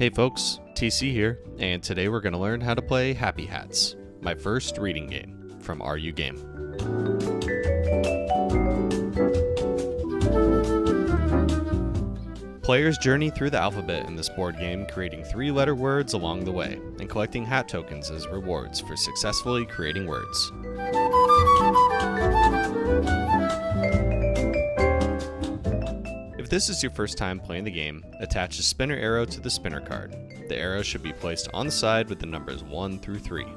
Hey folks, TC here, and today we're going to learn how to play Happy Hats, my first reading game from RU Game. Players journey through the alphabet in this board game, creating 3-letter words along the way, and collecting hat tokens as rewards for successfully creating words. If this is your first time playing the game, attach a spinner arrow to the spinner card. The arrow should be placed on the side with the numbers 1 through 3.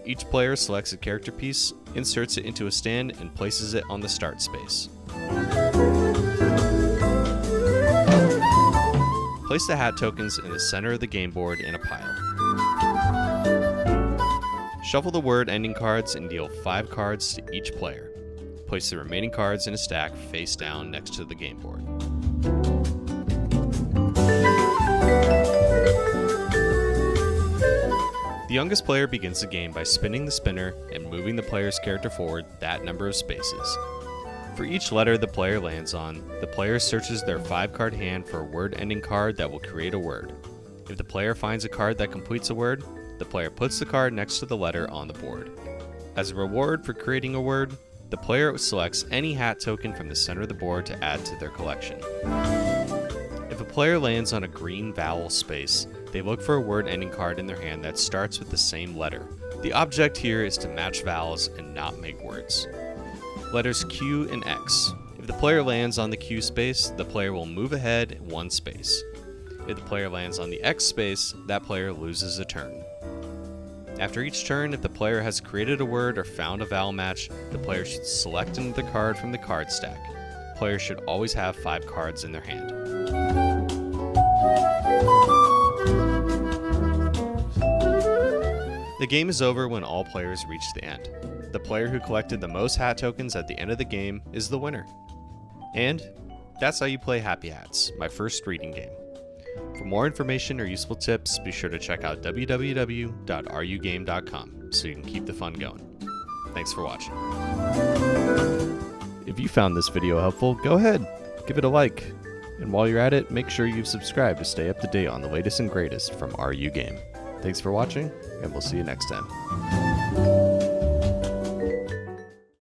Each player selects a character piece, inserts it into a stand, and places it on the start space. Place the hat tokens in the center of the game board in a pile. Shuffle the word ending cards and deal 5 cards to each player. Place the remaining cards in a stack face down next to the game board. The youngest player begins the game by spinning the spinner and moving the player's character forward that number of spaces. For each letter the player lands on, the player searches their 5-card hand for a word-ending card that will create a word. If the player finds a card that completes a word, the player puts the card next to the letter on the board. As a reward for creating a word, the player selects any hat token from the center of the board to add to their collection. If a player lands on a green vowel space, they look for a word-ending card in their hand that starts with the same letter. The object here is to match vowels and not make words. Letters Q and X. If the player lands on the Q space, the player will move ahead 1 space. If the player lands on the X space, that player loses a turn. After each turn, if the player has created a word or found a vowel match, the player should select another card from the card stack. Players should always have 5 cards in their hand. The game is over when all players reach the end. The player who collected the most hat tokens at the end of the game is the winner. And that's how you play Happy Hats, my first reading game. For more information or useful tips, be sure to check out www.rugame.com so you can keep the fun going. Thanks for watching. If you found this video helpful, go ahead, give it a like. And while you're at it, make sure you've subscribed to stay up to date on the latest and greatest from RU Game. Thanks for watching, and we'll see you next time.